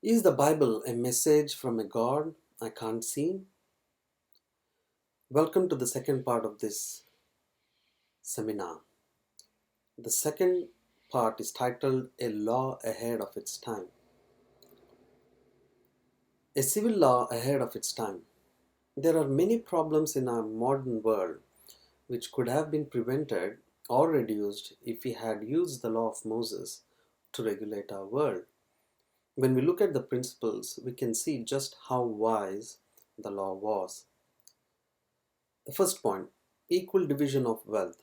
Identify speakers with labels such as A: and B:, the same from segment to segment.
A: Is the Bible a message from a God I can't see? Welcome to the second part of this seminar. The second part is titled A Law Ahead of Its Time. A civil law ahead of its time. There are many problems in our modern world which could have been prevented or reduced if we had used the law of Moses to regulate our world. When we look at the principles, we can see just how wise the law was. The first point, equal division of wealth.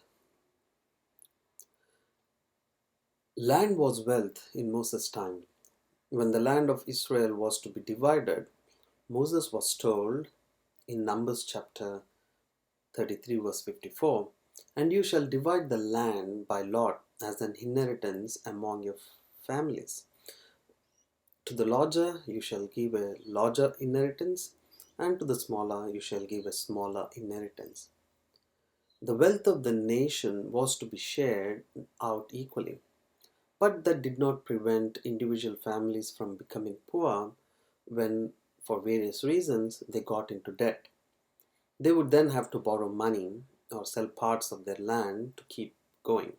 A: Land was wealth in Moses' time. When the land of Israel was to be divided, Moses was told in Numbers chapter 33, verse 54, "And you shall divide the land by lot as an inheritance among your families. To the larger you shall give a larger inheritance, and to the smaller you shall give a smaller inheritance." The wealth of the nation was to be shared out equally. But that did not prevent individual families from becoming poor when, for various reasons, they got into debt. They would then have to borrow money or sell parts of their land to keep going.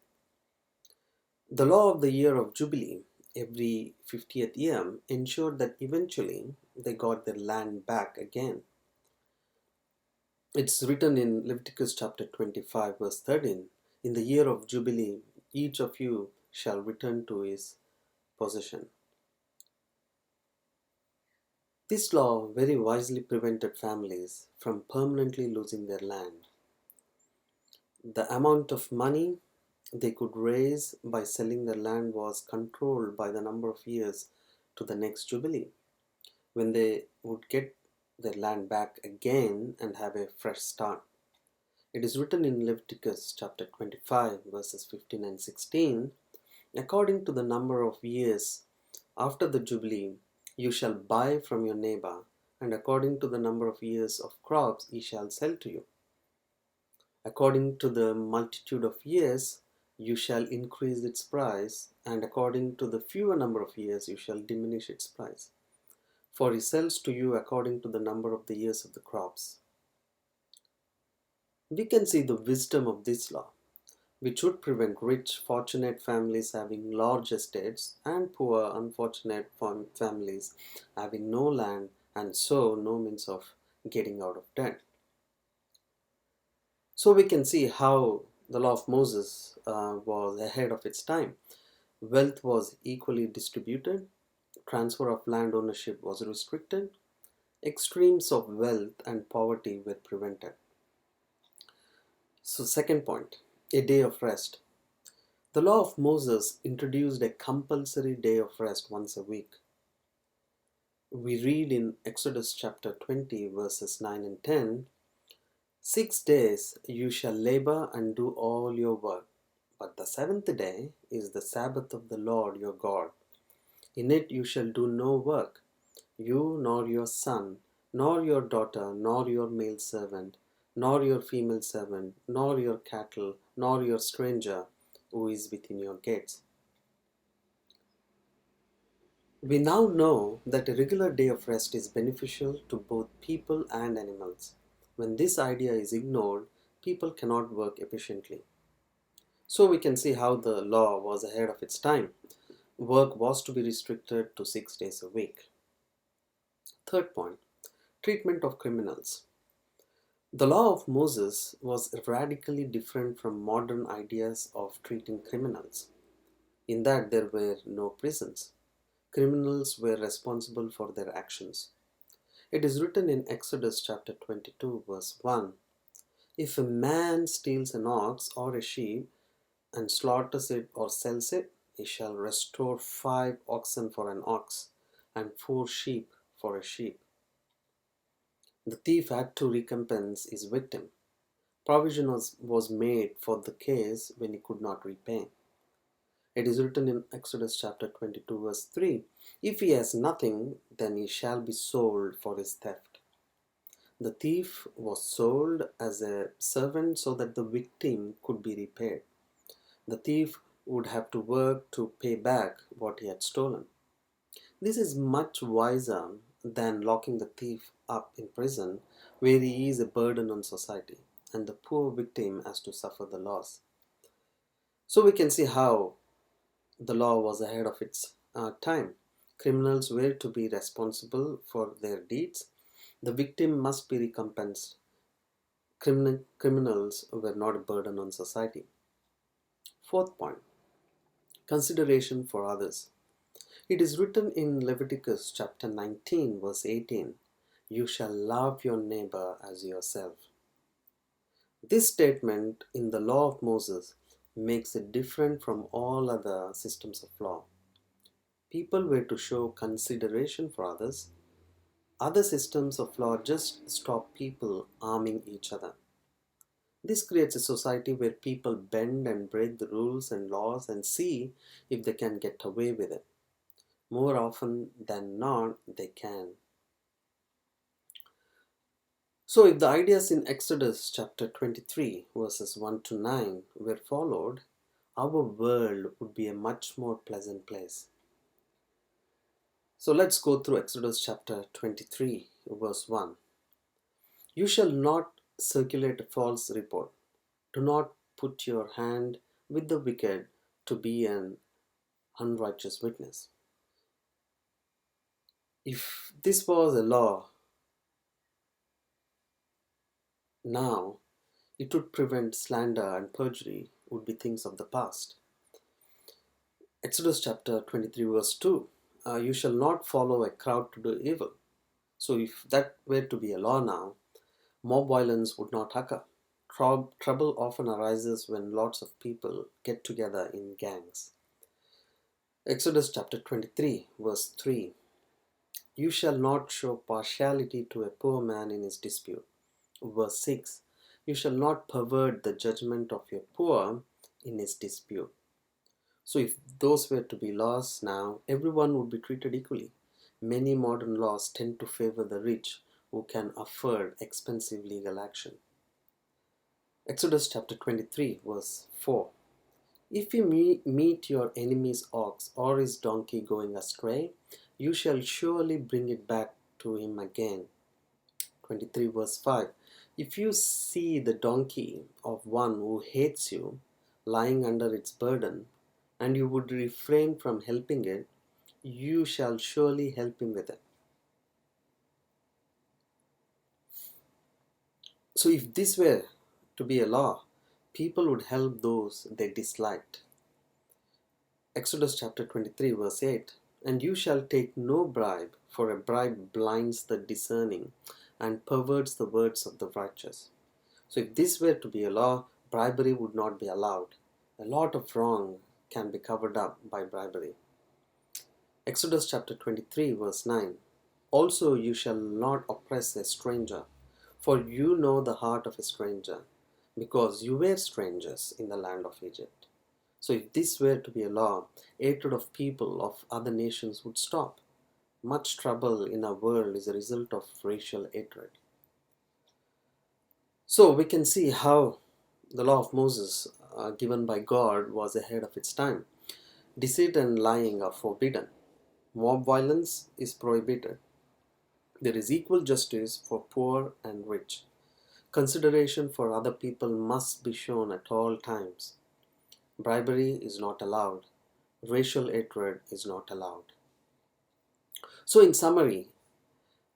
A: The law of the year of Jubilee, every 50th year, ensured that eventually they got their land back again. It's written in Leviticus chapter 25, verse 13, "In the year of Jubilee, each of you shall return to his possession." This law very wisely prevented families from permanently losing their land. The amount of money they could raise by selling their land was controlled by the number of years to the next jubilee, when they would get their land back again and have a fresh start. It is written in Leviticus chapter 25, verses 15 and 16, "According to the number of years after the jubilee, you shall buy from your neighbor, and according to the number of years of crops he shall sell to you. According to the multitude of years, you shall increase its price, and according to the fewer number of years, you shall diminish its price. For he sells to you according to the number of the years of the crops." We can see the wisdom of this law, which would prevent rich, fortunate families having large estates and poor, unfortunate families having no land and so no means of getting out of debt. So we can see how the law of Moses was ahead of its time. Wealth was equally distributed, transfer of land ownership was restricted, extremes of wealth and poverty were prevented. So, second point, a day of rest. The law of Moses introduced a compulsory day of rest once a week. We read in Exodus chapter 20, verses 9 and 10, "6 days you shall labor and do all your work, but the seventh day is the Sabbath of the Lord your God. In it you shall do no work, you nor your son, nor your daughter, nor your male servant, nor your female servant, nor your cattle, nor your stranger who is within your gates." We now know that a regular day of rest is beneficial to both people and animals. When this idea is ignored, people cannot work efficiently. So we can see how the law was ahead of its time. Work was to be restricted to 6 days a week. Third point, treatment of criminals. The law of Moses was radically different from modern ideas of treating criminals, in that there were no prisons. Criminals were responsible for their actions. It is written in Exodus chapter 22, verse 1, "If a man steals an ox or a sheep and slaughters it or sells it, he shall restore 5 oxen for an ox and 4 sheep for a sheep." The thief had to recompense his victim. Provision was made for the case when he could not repay. It is written in Exodus chapter 22, verse 3, "If he has nothing, then he shall be sold for his theft." The thief was sold as a servant so that the victim could be repaid. The thief would have to work to pay back what he had stolen. This is much wiser than locking the thief up in prison where he is a burden on society and the poor victim has to suffer the loss. So we can see how the law was ahead of its time. Criminals were to be responsible for their deeds. The victim must be recompensed. Criminals were not a burden on society. Fourth point, consideration for others. It is written in Leviticus chapter 19, verse 18, "You shall love your neighbor as yourself." This statement in the law of Moses makes it different from all other systems of law. People were to show consideration for others. Other systems of law just stop people harming each other. This creates a society where people bend and break the rules and laws and see if they can get away with it. More often than not, they can. So, if the ideas in Exodus chapter 23, verses 1 to 9 were followed, our world would be a much more pleasant place. So, let's go through Exodus chapter 23, verse 1. You shall not circulate a false report. Do not put your hand with the wicked to be an unrighteous witness. If this was a law now, it would prevent slander and perjury would be things of the past. Exodus chapter 23 verse 2, you shall not follow a crowd to do evil. So if that were to be a law now, mob violence would not occur. Trouble often arises when lots of people get together in gangs. Exodus chapter 23 verse 3, you shall not show partiality to a poor man in his dispute. Verse 6, you shall not pervert the judgment of your poor in his dispute. So if those were to be laws now, everyone would be treated equally. Many modern laws tend to favor the rich who can afford expensive legal action. Exodus chapter 23 verse 4. If you meet your enemy's ox or his donkey going astray, you shall surely bring it back to him again. 23 verse 5. If you see the donkey of one who hates you lying under its burden, and you would refrain from helping it, you shall surely help him with it. So if this were to be a law, people would help those they disliked. Exodus chapter 23 verse 8. And you shall take no bribe, for a bribe blinds the discerning and perverts the words of the righteous. So if this were to be a law, bribery would not be allowed. A lot of wrong can be covered up by bribery. Exodus chapter 23 verse 9. Also you shall not oppress a stranger, for you know the heart of a stranger, because you were strangers in the land of Egypt. So if this were to be a law, hatred of people of other nations would stop. Much trouble in our world is a result of racial hatred. So we can see how the law of Moses given by God was ahead of its time. Deceit and lying are forbidden. Mob violence is prohibited. There is equal justice for poor and rich. Consideration for other people must be shown at all times. Bribery is not allowed. Racial hatred is not allowed. So in summary,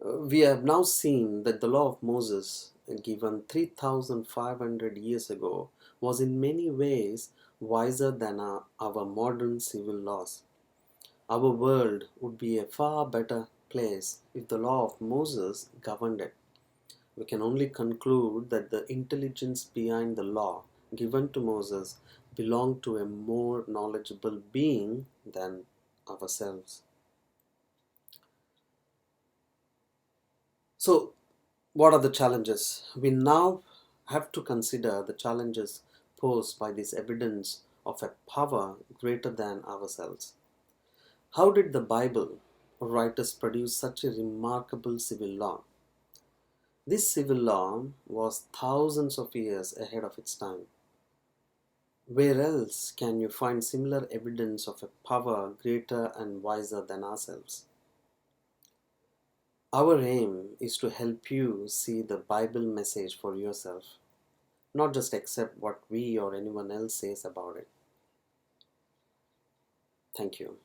A: we have now seen that the law of Moses, given 3,500 years ago, was in many ways wiser than our modern civil laws. Our world would be a far better place if the law of Moses governed it. We can only conclude that the intelligence behind the law given to Moses belonged to a more knowledgeable being than ourselves. So, what are the challenges? We now have to consider the challenges posed by this evidence of a power greater than ourselves. How did the Bible writers produce such a remarkable civil law? This civil law was thousands of years ahead of its time. Where else can you find similar evidence of a power greater and wiser than ourselves? Our aim is to help you see the Bible message for yourself, not just accept what we or anyone else says about it. Thank you.